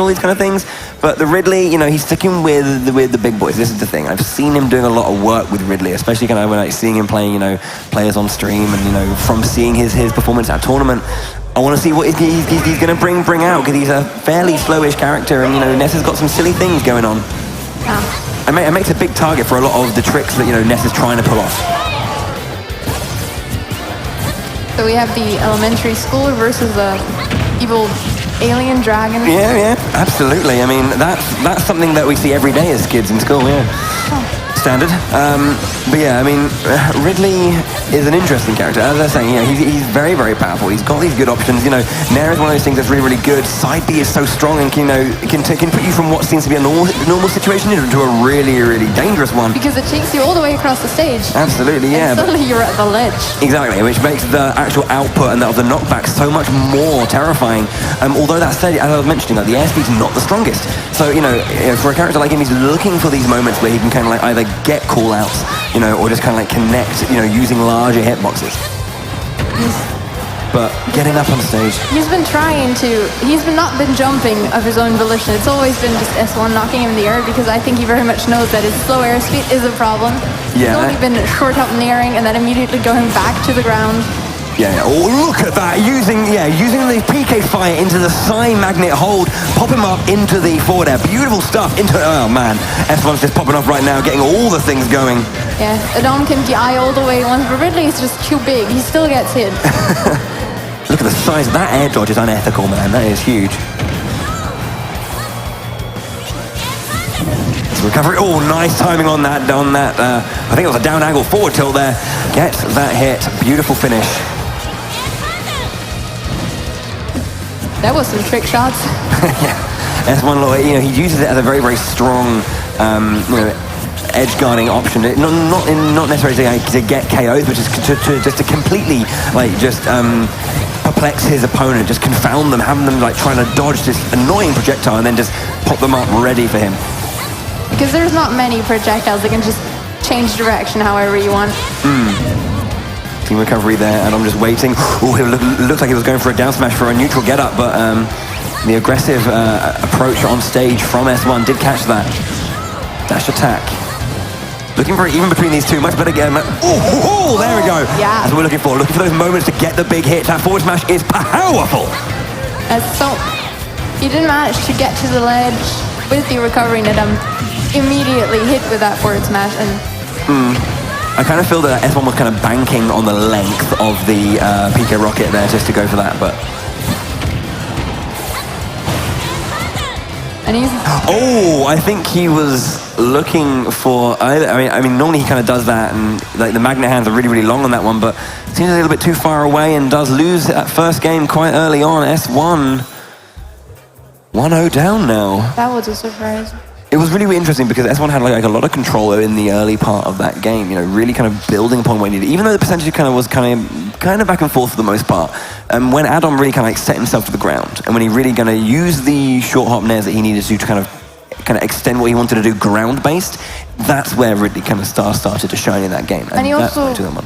these kind of things. But the Ridley, you know, he's sticking with the big boys. This is the thing. I've seen him doing a lot of work with Ridley, especially kind of when like seeing him playing, you know, players on stream, and you know, from seeing his performance at tournament. I want to see what he's going to bring out, because he's a fairly slowish character, and you know, Ness has got some silly things going on. It makes a big target for a lot of the tricks that, you know, Ness is trying to pull off. So we have the elementary schooler versus the evil alien dragon. Yeah, absolutely. I mean, that's something that we see every day as kids in school, yeah. Standard. But yeah, I mean, Ridley is an interesting character. As I was saying, you know, he's very, very powerful. He's got these good options. You know, Nair is one of those things that's really, really good. Side B is so strong and can put you from what seems to be a normal situation into a really, really dangerous one. Because it takes you all the way across the stage. Absolutely, yeah. And suddenly you're at the ledge. Exactly, which makes the actual output and of the knockback so much more terrifying. Although that said, as I was mentioning, like, the airspeed's not the strongest. So, you know, for a character like him, he's looking for these moments where he can kind of like either get call-outs, you know, or just kind of like connect, you know, using larger hitboxes. But getting up on stage, he's not been jumping of his own volition. It's always been just S1 knocking him in the air, because I think he very much knows that his slow airspeed is a problem. Yeah. He's only been short up nearing and then immediately going back to the ground. Yeah. Oh, look at that! Using the PK fire into the side magnet hold, pop him up into the forward air. Beautiful stuff. Oh man, S1's just popping off right now, getting all the things going. Yeah, Adom can DI all the way once, but Ridley is just too big. He still gets hit. Look at the size of that air dodge. Is unethical, man. That is huge. Recovery. Oh, nice timing on that. I think it was a down angle forward tilt there. Gets that hit. Beautiful finish. That was some trick shots. Yeah, S1, you know, he uses it as a very, very strong, you know, edge guarding option. Not necessarily to get KOs, but just to completely like just perplex his opponent, just confound them, having them like trying to dodge this annoying projectile, and then just pop them up ready for him. Because there's not many projectiles that can just change direction however you want. Team recovery there, and I'm just waiting. Oh, it looks like he was going for a down smash for a neutral get up, but the aggressive approach on stage from S1 did catch that. Dash attack. Looking for it even between these two, much better game. Oh, there we go. Yeah. That's what we're looking for those moments to get the big hit. That forward smash is powerful. So he didn't manage to get to the ledge with the recovery, and immediately hit with that forward smash. And I kind of feel that S1 was kind of banking on the length of the PK rocket there just to go for that, but... And he's... Oh, I think he was looking for... I mean, normally he kind of does that, and like the magnet hands are really, really long on that one, but seems a little bit too far away and does lose that first game quite early on. S1 1-0 down now. That was a surprise. It was really, really interesting because S1 had like a lot of control in the early part of that game, you know, really kind of building upon what he needed, even though the percentage kind of was kind of back and forth for the most part. When Adom really kind of like set himself to the ground, and when he really going to use the short hop nairs that he needed to kind of extend what he wanted to do ground-based, that's where Ridley kind of started to shine in that game. And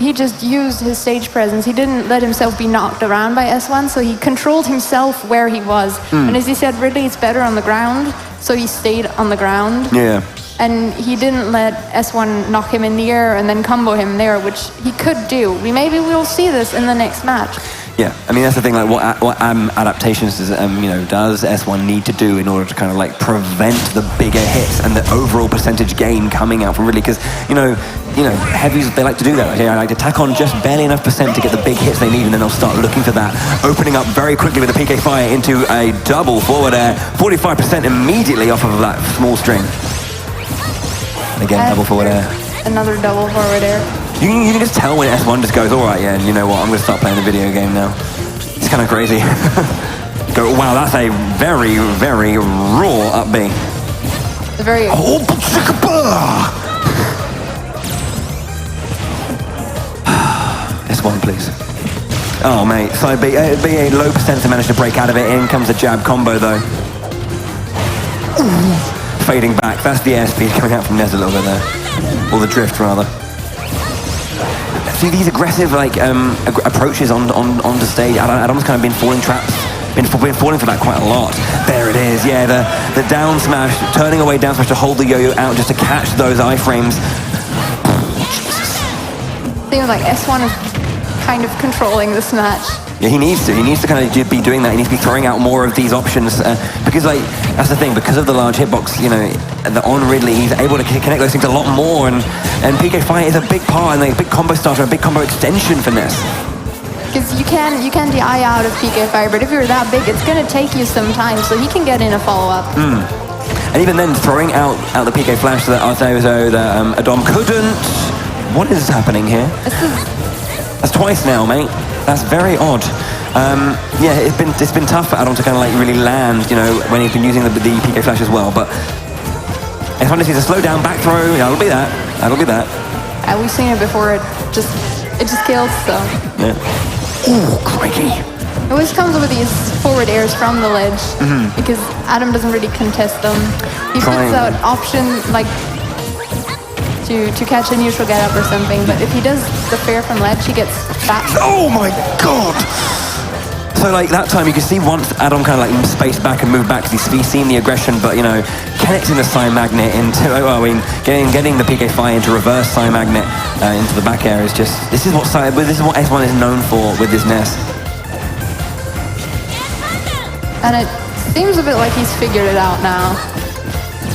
he just used his stage presence. He didn't let himself be knocked around by S1, so he controlled himself where he was. And as he said, Ridley is better on the ground, so he stayed on the ground. Yeah. And he didn't let S1 knock him in the air and then combo him there, which he could do. Maybe we'll see this in the next match. Yeah, I mean, that's the thing, like what adaptations does S1 need to do in order to kind of like prevent the bigger hits and the overall percentage gain coming out from Ridley? Because, you know, heavies, they like to do that. Like, I like to tack on just barely enough percent to get the big hits they need, and then they'll start looking for that. Opening up very quickly with a PK fire into a double forward air. 45% immediately off of that small string. Again, double forward air. Another double forward air. You can just tell when S1 just goes, all right, yeah, and you know what, I'm going to start playing the video game now. It's kind of crazy. Go, wow, that's a very, very raw up B. Very... S1, please. Oh, mate, side B, a low percent to manage to break out of it. In comes a jab combo, though. Fading back, that's the airspeed coming out from Ness a little bit there. Or the drift, rather. See these aggressive like approaches on the stage. Adom's kind of been falling traps been falling for that quite a lot. There it is, yeah, the down smash, turning away down smash to hold the yo-yo out just to catch those iframes. Seems like S1 is kind of controlling this match. Yeah, he needs to kind of be doing that. He needs to be throwing out more of these options because, like, that's the thing, because of the large hitbox, you know, on Ridley, he's able to connect those things a lot more, and PK Fire is a big part and like, a big combo starter, a big combo extension for Ness. Because you can DI out of PK Fire, but if you're that big, it's going to take you some time, so he can get in a follow-up. And even then, throwing out the PK Flash so that adom couldn't. What is happening here? That's twice now, mate. That's very odd. Yeah, it's been tough for Adom to kind of like really land, you know, when he's been using the PK Flash as well. But S1 just needs to slow down, back throw. That'll be that. That'll be that. We've seen it before. It just kills. So. Yeah. Ooh, crikey. It always comes with these forward airs from the ledge because Adom doesn't really contest them. He puts out option like to catch a neutral get up or something, but if he does the fair from ledge, he gets back. Oh my god! So like that time you can see once Adom kind of like spaced back and moved back because he's seen the aggression, but you know, connecting the Psy Magnet into, well, I mean, getting the PK Fire into reverse Psy Magnet into the back air is just, this is what S1 is known for with this Ness. And it seems a bit like he's figured it out now.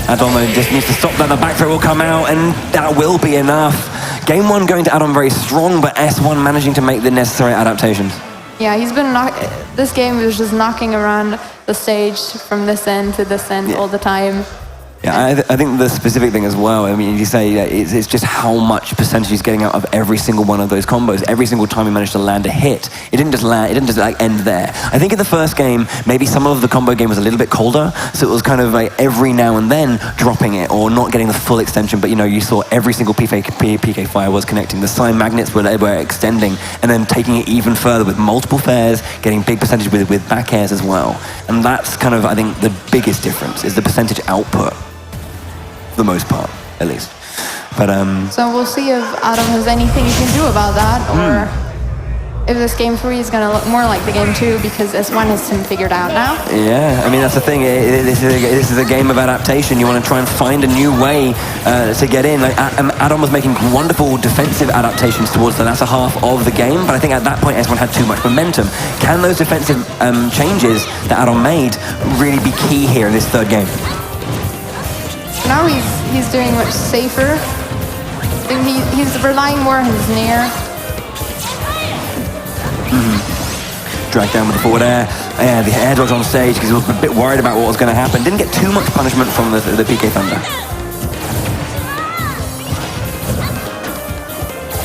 Adom just needs to stop that, the back throw will come out, and that will be enough. Game 1 going to Adom very strong, but S1 managing to make the necessary adaptations. Yeah, he's been this game was just knocking around the stage from this end to this end all the time. Yeah, I think the specific thing as well, I mean, you say it's just how much percentage he's getting out of every single one of those combos. Every single time he managed to land a hit, it didn't just like end there. I think in the first game, maybe some of the combo game was a little bit colder, so it was kind of like every now and then dropping it or not getting the full extension, but you know, you saw every single PK Fire was connecting. The Psy Magnets were extending and then taking it even further with multiple fairs, getting big percentage with back airs as well. And that's kind of, I think, the biggest difference is the percentage output. For the most part, at least. But so we'll see if Adom has anything he can do about that, or if this game 3 is going to look more like the game 2 because S1 has him figured out now. Yeah, I mean, that's the thing. This is a game of adaptation. You want to try and find a new way to get in. Like, Adom was making wonderful defensive adaptations towards the latter half of the game, but I think at that point S1 had too much momentum. Can those defensive changes that Adom made really be key here in this third game? Now he's doing much safer. He's relying more on his nair. Dragged down with the forward air. Yeah, the air dodge on stage because he was a bit worried about what was going to happen. Didn't get too much punishment from the PK Thunder.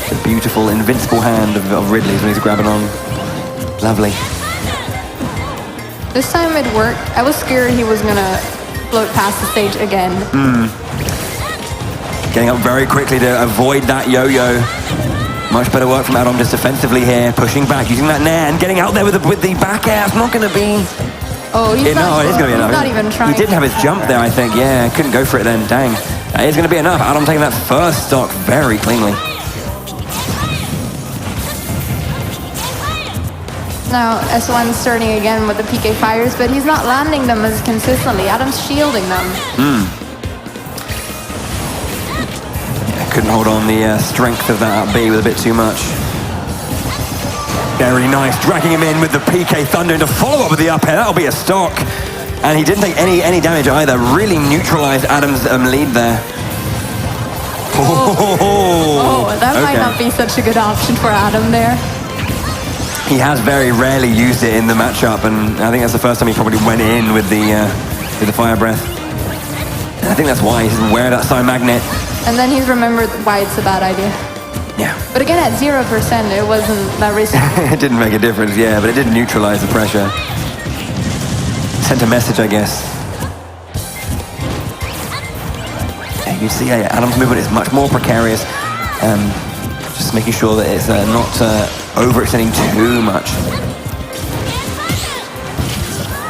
The beautiful, invincible hand of Ridley's when he's grabbing on. Lovely. This time it worked. I was scared he was going to float past the stage again. Getting up very quickly to avoid that yo-yo. Much better work from Adom just defensively here, pushing back, using that nair and getting out there with the back air. It's not going to be... Oh, he's no, it is going to be enough. Not even trying. He did have his jump there, I think. Yeah, couldn't go for it then. Dang. That is going to be enough. Adom taking that first stock very cleanly. Now S1's starting again with the PK Fires, but he's not landing them as consistently. Adom's shielding them. Yeah, couldn't hold on the strength of that up B with a bit too much. Very nice, dragging him in with the PK Thunder to follow up with the up air. That'll be a stock. And he didn't take any damage either. Really neutralized Adom's lead there. That might not be such a good option for Adom there. He has very rarely used it in the matchup, and I think that's the first time he probably went in with the fire breath. And I think that's why he's aware of that Psy Magnet. And then he's remembered why it's a bad idea. Yeah. But again, at 0%, it wasn't that risky. It didn't make a difference, yeah, but it did neutralize the pressure. Sent a message, I guess. Yeah, you can see Adom's movement is much more precarious. Just making sure that it's not overextending too much.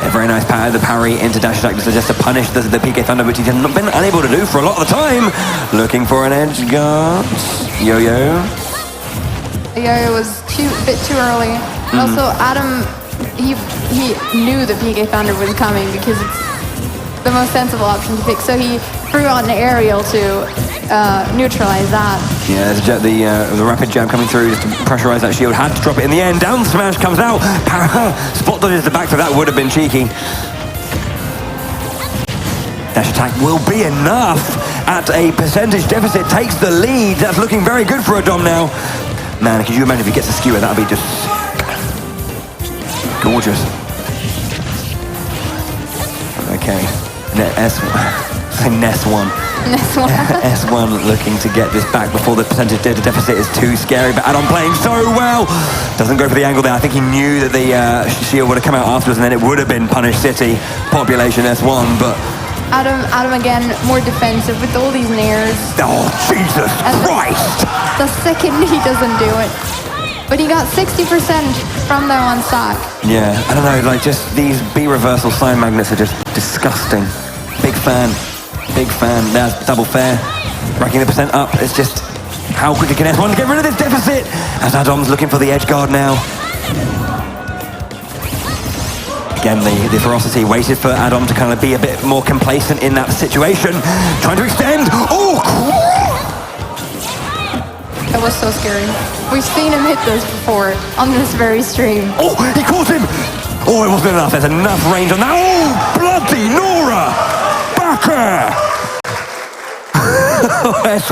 A very nice power, the parry into dash attack just to punish the PK Thunder, which he's been unable to do for a lot of the time. Looking for an edge guard. Yo-yo. The yo-yo was a bit too early. Also, Adom he knew the PK Thunder was coming because it's the most sensible option to pick. So he threw on the aerial to neutralize that. Yeah, the rapid jab coming through just to pressurize that shield. Had to drop it in the end. Down smash comes out. Spot dodges the back to that would have been cheeky. Dash attack will be enough at a percentage deficit. Takes the lead. That's looking very good for Adom now. Man, could you imagine if he gets a skewer? That would be just gorgeous. Okay. Ness won. S1 looking to get this back before the percentage deficit is too scary, but Adom playing so well. Doesn't go for the angle there. I think he knew that the shield would have come out afterwards and then it would have been Punish City, population S1, but... Adom again, more defensive with all these nairs. Oh, Jesus Christ! The second he doesn't do it. But he got 60% from that one stock. Yeah, I don't know, like just these B reversal sign magnets are just disgusting. Big fan. Big fan. There's double fair. Racking the percent up. It's just how quickly can S1 get rid of this deficit? As Adom's looking for the edge guard now. Again, the ferocity waited for Adom to kind of be a bit more complacent in that situation. Trying to extend. Oh! That was so scary. We've seen him hit this before on this very stream. Oh, he caught him! Oh, it wasn't enough. There's enough range on that. Oh, bloody Nora! Backer!